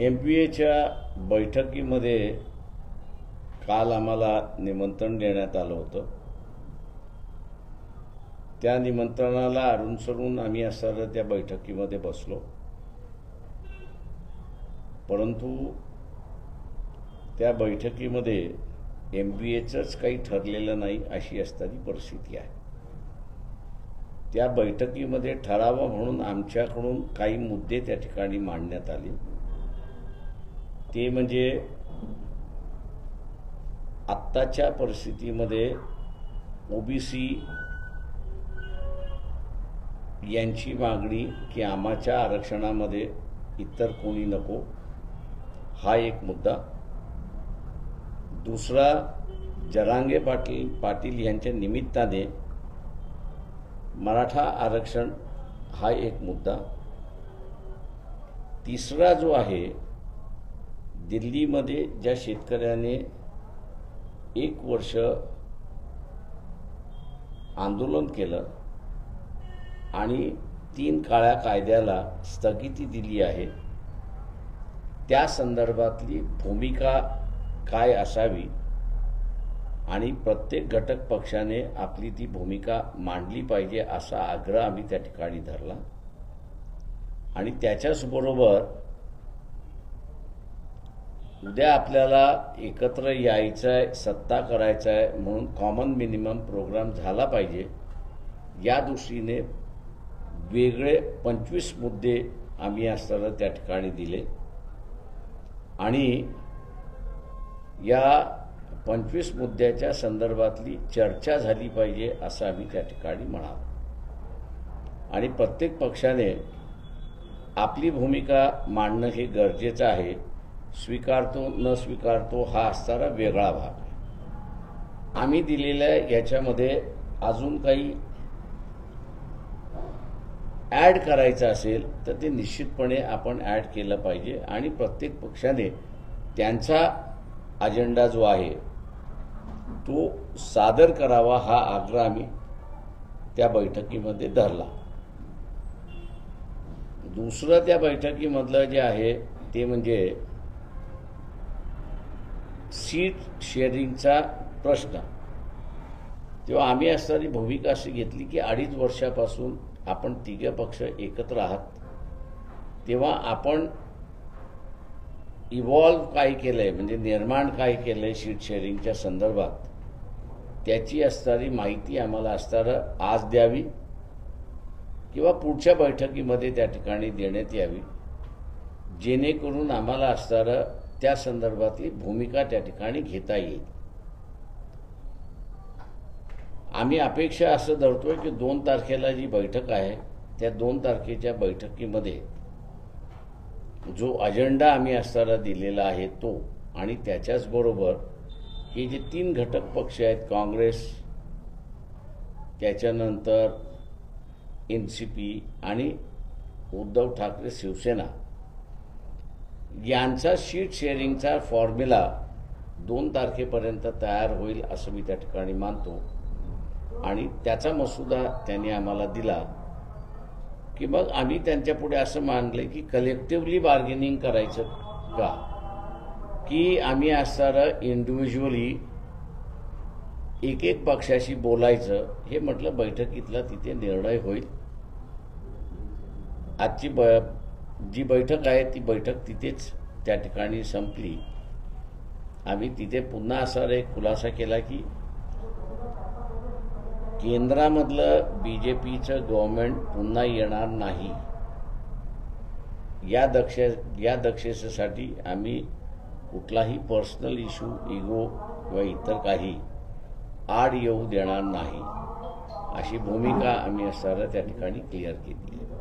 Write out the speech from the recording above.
MPAच्या बैठकीमध्ये काल आम्हाला निमंत्रण देण्यात आलं होतं। त्या निमंत्रणाला अनुसरून आम्ही असताना त्या बैठकीमध्ये बसलो, परंतु त्या बैठकीमध्ये MPAचंच काही ठरलेलं नाही अशी असणारी परिस्थिती आहे। त्या बैठकीमध्ये ठराव म्हणून आमच्याकडून काही मुद्दे त्या ठिकाणी मांडण्यात आले। ते म्हणजे आत्ताच्या परिस्थितीमध्ये OBC यांची मागणी की आम्हाच्या आरक्षणामध्ये इतर कोणी नको, हा एक मुद्दा। दुसरा, जरांगे पाटील यांच्या निमित्ताने मराठा आरक्षण, हा एक मुद्दा। तिसरा जो आहे, दिल्लीमध्ये ज्या शेतकऱ्याने 1 वर्ष आंदोलन केलं आणि 3 काळ्या कायद्याला स्थगिती दिली आहे, त्या संदर्भातली भूमिका काय असावी आणि प्रत्येक घटक पक्षाने आपली ती भूमिका मांडली पाहिजे असा आग्रह आम्ही त्या ठिकाणी धरला। आणि त्याच्याचबरोबर उद्या आपल्याला एकत्र यायचं आहे, सत्ता करायचं आहे, म्हणून कॉमन मिनिमम प्रोग्राम झाला पाहिजे, या दृष्टीने वेगळे 25 मुद्दे आम्ही असताना त्या ठिकाणी दिले। आणि या 25 मुद्द्याच्या संदर्भातली चर्चा झाली पाहिजे असं आम्ही त्या ठिकाणी म्हणालो। आणि प्रत्येक पक्षाने आपली भूमिका मांडणं हे गरजेचं आहे। स्वीकारतो न स्वीकारतो हा असणारा वेगळा भाग आहे। आम्ही दिलेल्या याच्यामध्ये अजून काही ॲड करायचं असेल तर ते निश्चितपणे आपण ॲड केलं पाहिजे आणि प्रत्येक पक्षाने त्यांचा अजेंडा जो आहे तो सादर करावा, हा आग्रह आम्ही त्या बैठकीमध्ये धरला। दुसरं त्या बैठकीमधलं जे आहे ते म्हणजे सीट शेअरिंगचा प्रश्न। तेव्हा आम्ही असणारी भूमिका अशी घेतली की 2.5 वर्षापासून आपण 3 पक्ष एकत्र आहात, तेव्हा आपण इव्हॉल्व काय केलंय, म्हणजे निर्माण काय केलंय सीट शेअरिंगच्या संदर्भात, त्याची असणारी माहिती आम्हाला असणारं आज द्यावी किंवा पुढच्या बैठकीमध्ये त्या ठिकाणी देण्यात यावी, जेणेकरून आम्हाला असणारं त्या संदर्भातली भूमिका त्या ठिकाणी घेता येईल। आम्ही अपेक्षा असं धरतोय की 2 तारखेला जी बैठक आहे त्या 2 तारखेच्या बैठकीमध्ये जो अजेंडा आम्ही असताना दिलेला आहे तो, आणि त्याच्याचबरोबर हे जे 3 घटक पक्ष आहेत, काँग्रेस, त्याच्यानंतर NCP आणि उद्धव ठाकरे शिवसेना, यांचा सीट शेअरिंगचा फॉर्म्युला 2 तारखेपर्यंत तयार होईल असं मी त्या ठिकाणी मानतो। आणि त्याचा मसुदा त्यांनी आम्हाला दिला की मग आम्ही त्यांच्यापुढे असं मानले की कलेक्टिव्हली बार्गेनिंग करायचं का, की आम्ही असणारं इंडिव्हिज्युअली एक पक्षाशी बोलायचं, हे म्हटलं बैठकीतला तिथे निर्णय होईल। आजची जी बैठक आहे ती बैठक तिथेच त्या ठिकाणी संपली। आम्ही तिथे पुन्हा असा एक खुलासा केला की केंद्रामधलं BJPचं गव्हर्नमेंट पुन्हा येणार नाही, या दक्षतेसाठी आम्ही कुठलाही पर्सनल इश्यू, इगो किंवा इतर काही आड येऊ देणार नाही, अशी भूमिका आम्ही असताना त्या ठिकाणी क्लिअर केली आहे।